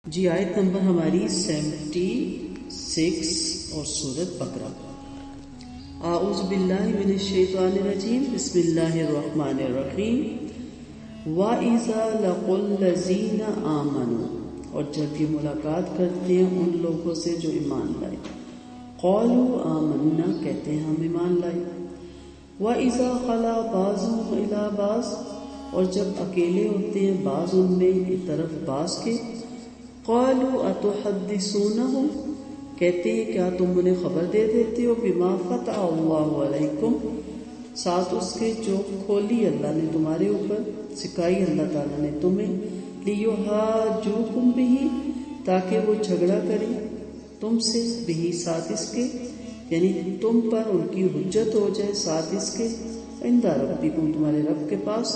جی آیت نمبر ہماری 76 اور سورۃ بقرہ۔ اعوذ باللہ من الشیطان الرجیم، بسم اللہ الرحمن الرحیم۔ وَإِذَا لَقُوا الَّذِينَ آمَنُوا، اور جب یہ ملاقات کرتے ہیں ان لوگوں سے جو ایمان لائے، قَالُوا آمَنَّا، کہتے ہیں ہم ایمان لائے۔ وَإِذَا خَلَا بَعْضُهُمْ إِلَىٰ بَعْضٍ، اور جب اکیلے ہوتے ہیں بعض ان میں ایک طرف بعض کے، قَالُوا أَتُحَدِّثُونَهُمْ، کہتے ہیں کیا تم انہیں خبر دے دیتے ہو، بِمَا فَتَحَ اللَّهُ عَلَيْكُمْ، ساتھ اس کے جو کھولی اللہ نے تمہارے اوپر، سکھائی اللہ تعالیٰ نے تمہیں، لِيُحَاجُّوكُمْ بِهِ، تاکہ وہ جھگڑا کریں تم سے، بِهِ ساتھ اس کے، یعنی تم پر ان کی حجت ہو جائے ساتھ اس کے، عند ربکم، تمہارے رب کے پاس،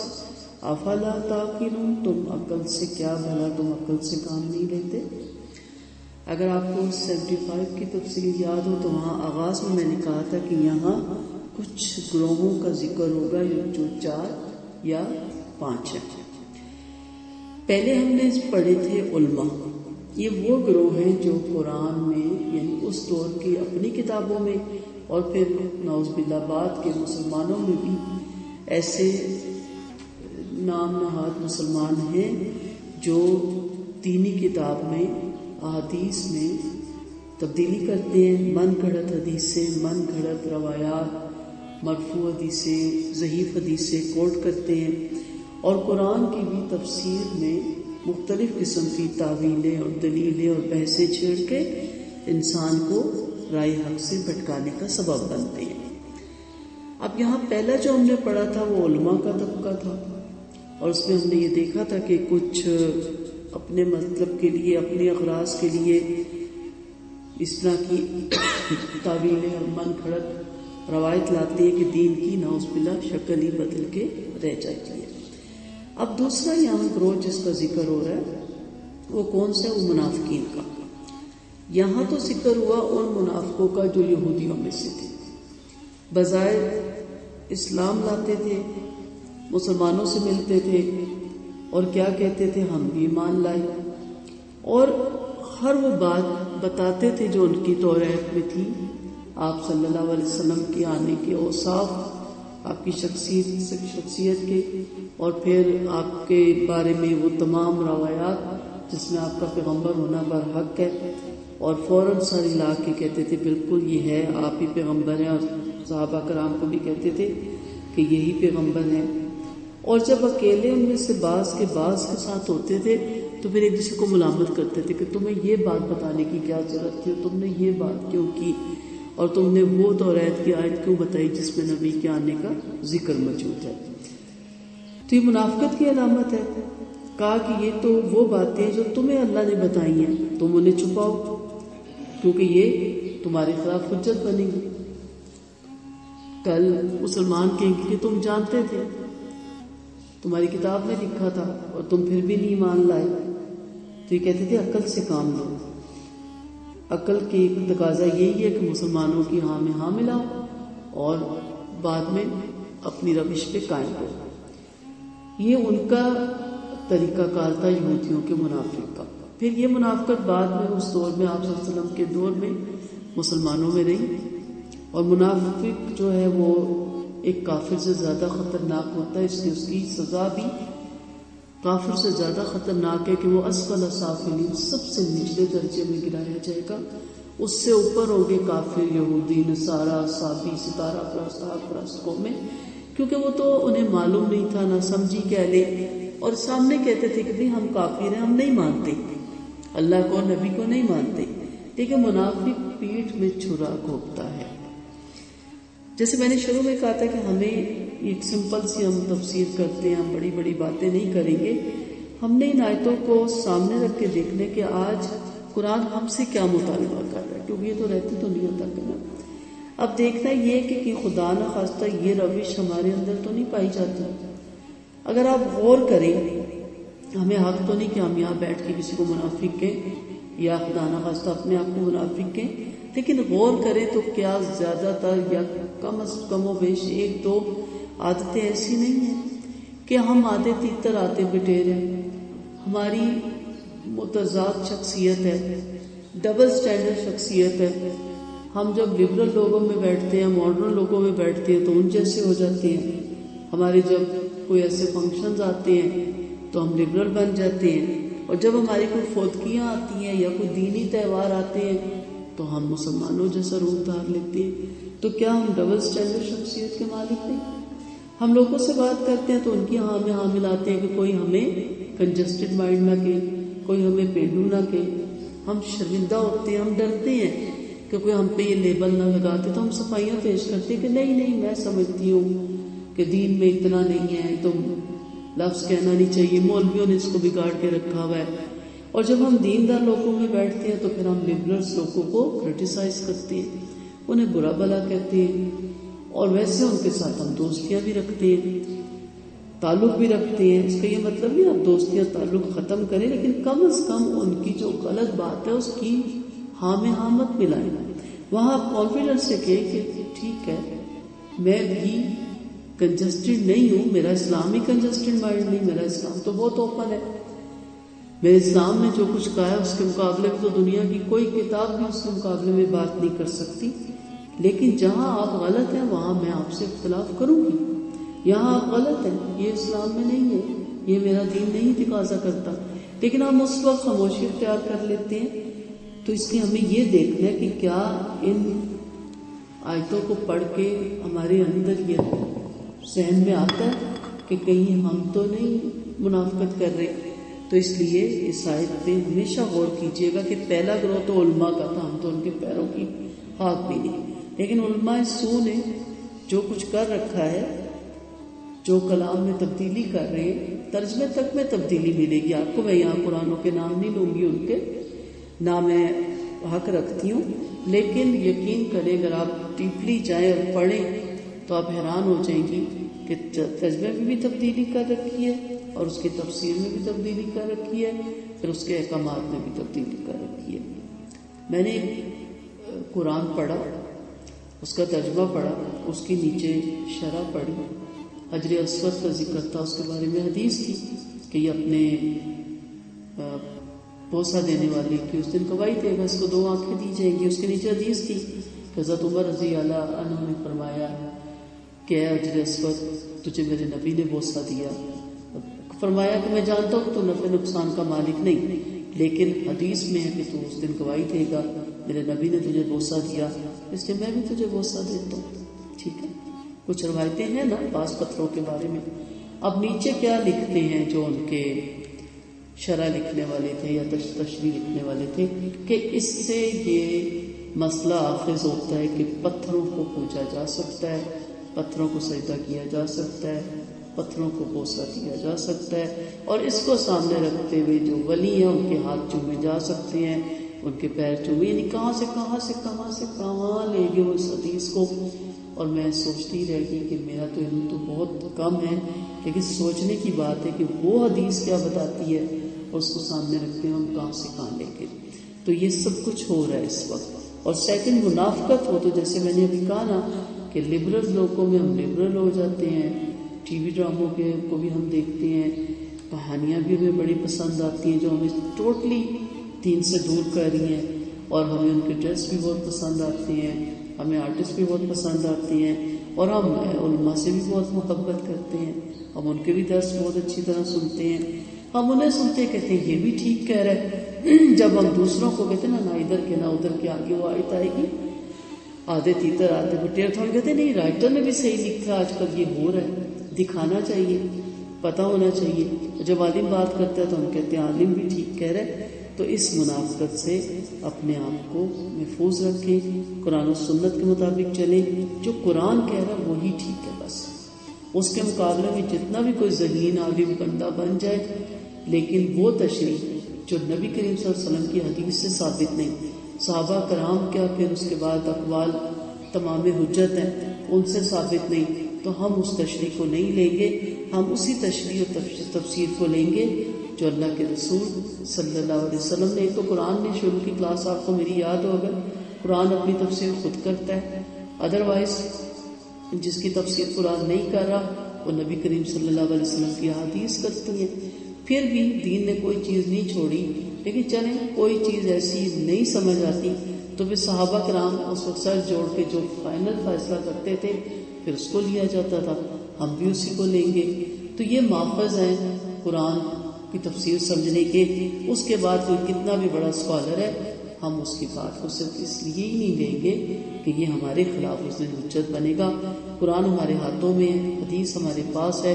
افلا تعقلون، تم عقل سے کیا بھلا تم عقل سے کام نہیں لیتے۔ اگر آپ کو 75 کی تفصیل یاد ہو تو وہاں آغاز میں نے کہا تھا کہ یہاں کچھ گروہوں کا ذکر ہوگا جو 4 یا 5 ہیں۔ پہلے ہم نے پڑھے تھے علماء، یہ وہ گروہ ہیں جو قرآن میں یعنی اس دور کی اپنی کتابوں میں اور پھر نعوذ باللہ بعد کے مسلمانوں میں بھی ایسے نام نہاد مسلمان ہیں جو دینی کتاب میں احادیث میں تبدیلی کرتے ہیں، من گھڑت حدیثیں، من گھڑت روایات، مرفوع حدیثیں، ضعیف حدیثیں کوٹ کرتے ہیں، اور قرآن کی بھی تفسیر میں مختلف قسم کی تعویلیں اور دلیلیں اور بحثیں چھیڑ کے انسان کو رائے حق سے بھٹکانے کا سبب بنتے ہیں۔ اب یہاں پہلا جو ہم نے پڑھا تھا وہ علماء کا طبقہ تھا، اور اس میں ہم نے یہ دیکھا تھا کہ کچھ اپنے مطلب کے لیے، اپنے اغراض کے لیے اس طرح کی تعویلیں اور من گھڑت روایت لاتے ہیں کہ دین کی نعوذ باللہ شکل ہی بدل کے رہ جاتی ہے۔ اب دوسرا یہاں گروہ جس کا ذکر ہو رہا ہے وہ کون سا ہے؟ وہ منافقین کا۔ یہاں تو ذکر ہوا ان منافقوں کا جو یہودیوں میں سے تھے، بظاہر اسلام لاتے تھے، مسلمانوں سے ملتے تھے اور کیا کہتے تھے، ہم بھی ایمان لائے، اور ہر وہ بات بتاتے تھے جو ان کی توریت میں تھی، آپ صلی اللہ علیہ وسلم کے آنے کے اوصاف، آپ کی شخصیت کے، اور پھر آپ کے بارے میں وہ تمام روایات جس میں آپ کا پیغمبر ہونا برحق ہے، اور فوراً ساری لا کے کہتے تھے بالکل یہ ہے، آپ ہی پیغمبر ہیں، اور صحابہ کرام کو بھی کہتے تھے کہ یہی پیغمبر ہیں۔ اور جب اکیلے ان میں سے بعض کے ساتھ ہوتے تھے تو پھر ایک دوسرے کو ملامت کرتے تھے کہ تمہیں یہ بات بتانے کی کیا ضرورت تھی، تم نے یہ بات کیوں کی، اور تم نے وہ توریت کی آیت کیوں بتائی جس میں نبی کے آنے کا ذکر موجود ہے۔ تو یہ منافقت کی علامت ہے۔ کہا کہ یہ تو وہ باتیں جو تمہیں اللہ نے بتائی ہیں تم انہیں چھپاؤ، کیونکہ یہ تمہارے خلاف حجت بنے گی۔ کل مسلمان کہیں گے کہ تم جانتے تھے، تمہاری کتاب میں لکھا تھا اور تم پھر بھی نہیں مان لائے، تو یہ کہتے تھے عقل سے کام لو۔ عقل کی ایک تقاضا یہی ہے کہ مسلمانوں کی ہاں میں ہاں ملاؤ اور بعد میں اپنی روش پہ قائم ہو۔ یہ ان کا طریقہ کار تھا یہودیوں کے منافق کا۔ پھر یہ منافقت بعد میں اس دور میں آپ صلی اللہ علیہ وسلم کے دور میں مسلمانوں میں رہی، اور منافق جو ہے وہ ایک کافر سے زیادہ خطرناک ہوتا ہے، اس لیے اس کی سزا بھی کافر سے زیادہ خطرناک ہے کہ وہ اسفل سافلین، سب سے نچلے درجے میں گرایا جائے گا۔ اس سے اوپر ہوگے کافر، یہودی، نصارہ، صابی، ستارہ پرست، آگ پرست قومیں، کیونکہ وہ تو انہیں معلوم نہیں تھا، نہ سمجھی کہہ لے، اور سامنے کہتے تھے کہ ہم کافر ہیں، ہم نہیں مانتے اللہ کو، نبی کو نہیں مانتے، لیکن منافق پیٹھ میں چھرا گھونپتا ہے۔ جیسے میں نے شروع میں کہا تھا کہ ہمیں ایک سمپل سی ہم تفسیر کرتے ہیں، ہم بڑی بڑی باتیں نہیں کریں گے، ہم نے ان آیتوں کو سامنے رکھ کے دیکھنے کہ آج قرآن ہم سے کیا مطالبہ کر رہا ہے، کیونکہ یہ تو رہتی تو نہیں ہوتا کرنا۔ اب دیکھنا یہ کہ خدا نہ خواستہ یہ روش ہمارے اندر تو نہیں پائی جاتی۔ اگر آپ غور کریں، ہمیں حق تو نہیں کہ ہم یہاں بیٹھ کے کسی کو منافق کہیں یا خدا نہ خواستہ اپنے آپ کو منافق کہیں، لیکن غور کریں تو کیا زیادہ تر یا کم و بیش 1-2 عادتیں ایسی نہیں ہیں کہ ہم آدھے تیتر آتے بٹیر ہیں، ہماری متضاد شخصیت ہے، ڈبل سٹینڈرڈ شخصیت ہے. ہم جب لبرل لوگوں میں بیٹھتے ہیں، ماڈرن لوگوں میں بیٹھتے ہیں تو ان جیسے ہو جاتے ہیں. ہمارے جب کوئی ایسے فنکشنز آتے ہیں تو ہم لبرل بن جاتے ہیں، اور جب ہماری کوئی فوتگیاں آتی ہیں یا کوئی دینی تہوار آتے ہیں تو ہم مسلمانوں جیسا روپ دھار لیتے ہیں. تو کیا ہم ڈبل سٹینڈرڈ شخصیت کے مالک نہیں؟ ہم لوگوں سے بات کرتے ہیں تو ان کی ہاں میں ہاں ملاتے ہیں کہ کوئی ہمیں کنجسٹڈ مائنڈ نہ کہ، کوئی ہمیں پیڈو نہ کہ. ہم شرمندہ ہوتے ہیں، ہم ڈرتے ہیں کہ کوئی ہم پہ یہ لیبل نہ لگاتے، تو ہم صفائیاں پیش کرتے ہیں کہ نہیں میں سمجھتی ہوں کہ دین میں اتنا نہیں ہے، تو لفظ کہنا نہیں چاہیے، مولویوں نے اس کو بگاڑ کے رکھا ہوا ہے. اور جب ہم دیندار لوگوں میں بیٹھتے ہیں تو پھر ہم لبرلز لوگوں کو کرٹیسائز کرتے ہیں، انہیں برا بھلا کہتے ہیں، اور ویسے ان کے ساتھ ہم دوستیاں بھی رکھتے ہیں، تعلق بھی رکھتے ہیں. اس کا یہ مطلب نہیں آپ دوستیاں تعلق ختم کریں، لیکن کم از کم ان کی جو غلط بات ہے اس کی ہاں میں ہاں مت ملائیں. وہاں آپ کانفیڈنس سے کہیں کہ ٹھیک ہے میں بھی کنجسٹڈ نہیں ہوں، میرا اسلام ہی کنجسٹڈ مائنڈ نہیں، میرا اسلام تو بہت اوپن ہے. میرے اسلام نے جو کچھ کہا ہے اس کے مقابلے میں تو دنیا کی کوئی کتاب بھی اس کے مقابلے میں بات نہیں کر سکتی. لیکن جہاں آپ غلط ہیں وہاں میں آپ سے اختلاف کروں گی. یہاں آپ غلط ہیں، یہ اسلام میں نہیں ہے، یہ میرا دین نہیں تقاضا کرتا. لیکن ہم اس وقت خاموشی اختیار کر لیتے ہیں. تو اس لیے ہمیں یہ دیکھنا ہے کہ کیا ان آیتوں کو پڑھ کے ہمارے اندر یہ ذہن میں آتا ہے کہ کہیں ہم تو نہیں منافقت کر رہے. تو اس لیے اس آیت پہ ہمیشہ غور کیجیے گا کہ پہلا گروہ تو علماء کا تھا، ہم تو ان کے پیروں کی خاک بھی نہیں. لیکن علماء سو نے جو کچھ کر رکھا ہے، جو کلام میں تبدیلی کر رہے ہیں، ترجمے تک میں تبدیلی ملے گی آپ کو. میں یہاں قرآنوں کے نام نہیں لوں گی، ان کے نہ میں حق رکھتی ہوں، لیکن یقین کریں اگر آپ ڈیپلی جائیں اور پڑھیں تو آپ حیران ہو جائیں گی کہ ترجمے میں بھی تبدیلی کر رکھی ہے اور اس کی تفسیر میں بھی تبدیلی کر رکھی ہے، پھر اس کے احکامات میں بھی تبدیلی کر رکھی ہے. میں نے قرآن پڑھا، اس کا ترجمہ پڑھا، اس کی نیچے شرح پڑھی، حجر اسود کا ذکر تھا، اس کے بارے میں حدیث تھی کہ یہ اپنے بوسہ دینے والے کی اس دن گواہی دے گا، اس کو 2 آنکھیں دی جائیں گی. اس کے نیچے حدیث تھی کہ حضرت عمر رضی اللہ عنہ نے فرمایا کہ اے حجر اسود تجھے میرے نبی نے بوسہ دیا. فرمایا کہ میں جانتا ہوں کہ تو نفع نقصان کا مالک نہیں، لیکن حدیث میں ہے کہ تو اس دن گواہی دے گا میرے نبی نے تجھے بوسہ دیا، اس لیے میں بھی تجھے بوسہ دیتا ہوں. ٹھیک ہے، کچھ روایتیں ہیں نا بعض پتھروں کے بارے میں. اب نیچے کیا لکھتے ہیں جو ان کے شرح لکھنے والے تھے یا تشریح لکھنے والے تھے کہ اس سے یہ مسئلہ آخذ ہوتا ہے کہ پتھروں کو پوجا جا سکتا ہے، پتھروں کو سجدہ کیا جا سکتا ہے، پتھروں کو بوسہ دیا جا سکتا ہے، اور اس کو سامنے رکھتے ہوئے جو ولی ہیں ان کے ہاتھ چومے جا سکتے ہیں، ان کے پیر چومے. یعنی کہاں سے کہاں لے گئے وہ اس حدیث کو. اور میں سوچتی رہ گئی کہ میرا تو علم تو بہت کم ہے، لیکن سوچنے کی بات ہے کہ وہ حدیث کیا بتاتی ہے اور اس کو سامنے رکھتے ہیں ہم کہاں سے کہاں لے کے. تو یہ سب کچھ ہو رہا ہے اس وقت. اور سیکنڈ منافقت ہو تو جیسے میں نے ابھی کہا نا کہ لبرل لوگوں میں ہم لبرل ہو جاتے ہیں، ٹی وی ڈراموں کے کو بھی ہم دیکھتے ہیں، کہانیاں بھی ہمیں بڑی پسند آتی ہیں جو ہمیں ٹوٹلی دین سے دور کر رہی ہیں، اور ہمیں ان کے ڈریس بھی بہت پسند آتے ہیں، ہمیں آرٹسٹ بھی بہت پسند آتے ہیں، اور ہم علماء سے بھی بہت محبت کرتے ہیں، ہم ان کے بھی درس بہت اچھی طرح سنتے ہیں. ہم انہیں سنتے کہتے ہیں یہ بھی ٹھیک کہہ رہا ہے. جب ہم دوسروں کو کہتے ہیں نہ ادھر کے نہ ادھر کے، آگے وہ آیت آئے گی آدھے تیتر آدھے بٹیر، تو ہم کہتے ہیں نہیں رائٹر نے بھی صحیح لکھا، آج کل یہ ہو رہا ہے. دکھانا چاہیے، پتہ ہونا چاہیے. جب عالم بات کرتا ہے تو ہم کہتے ہیں عالم بھی ٹھیک کہہ رہا ہے. تو اس منافقت سے اپنے آپ کو محفوظ رکھیں، قرآن و سنت کے مطابق چلیں، جو قرآن کہہ رہا ہے وہی ٹھیک ہے بس. اس کے مقابلے میں جتنا بھی کوئی ذہین عالم بندہ بن جائے، لیکن وہ تشریح جو نبی کریم صلی اللہ علیہ وسلم کی حدیث سے ثابت نہیں، صحابہ کرام کیا پھر اس کے بعد اقوال تمام حجت ہیں ان سے ثابت نہیں، تو ہم اس تشریح کو نہیں لیں گے. ہم اسی تشریح اور تفسیر کو لیں گے جو اللہ کے رسول صلی اللہ علیہ وسلم نے. تو قرآن نے شروع کی کلاس آپ کو میری یاد ہو، اگر قرآن اپنی تفسیر خود کرتا ہے، ادروائز جس کی تفسیر قرآن نہیں کر رہا وہ نبی کریم صلی اللہ علیہ وسلم کی حدیث کرتی ہیں. پھر بھی دین نے کوئی چیز نہیں چھوڑی لیکن چلیں کوئی چیز ایسی نہیں سمجھ آتی تو پھر صحابہ کرام اس وقت سر جوڑ کے جو فائنل فیصلہ کرتے تھے پھر اس کو لیا جاتا تھا، ہم بھی اسی کو لیں گے۔ تو یہ ماخذ ہیں قرآن کی تفسیر سمجھنے کے۔ اس کے بعد کوئی کتنا بھی بڑا اسکالر ہے، ہم اس کی بات کو صرف اس لیے ہی نہیں لیں گے کہ یہ ہمارے خلاف اس دن حجت بنے گا۔ قرآن ہمارے ہاتھوں میں ہے، حدیث ہمارے پاس ہے،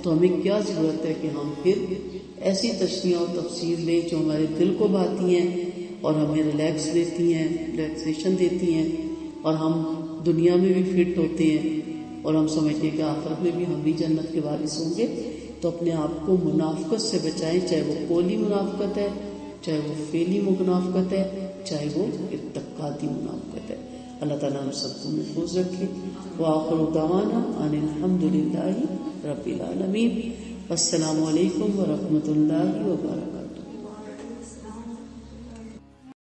تو ہمیں کیا ضرورت ہے کہ ہم پھر ایسی تشریح اور تفسیر لیں جو ہمارے دل کو بھاتی ہیں اور ہمیں ریلیکس دیتی ہیں، ریلیکسیشن دیتی ہیں، اور ہم دنیا میں بھی فٹ ہوتے ہیں اور ہم سمجھتے ہیں کہ آخرت میں بھی ہم بھی جنت کے وارث ہوں گے۔ تو اپنے آپ کو منافقت سے بچائیں، چاہے وہ قولی منافقت ہے، چاہے وہ فعلی منافقت ہے، چاہے وہ اعتقادی منافقت ہے۔ اللہ تعالیٰ ہم سب کو محفوظ رکھے۔ وآخر دعوانا ان الحمد للہ رب العالمین۔ السلام علیکم ورحمۃ اللہ وبرکاتہ۔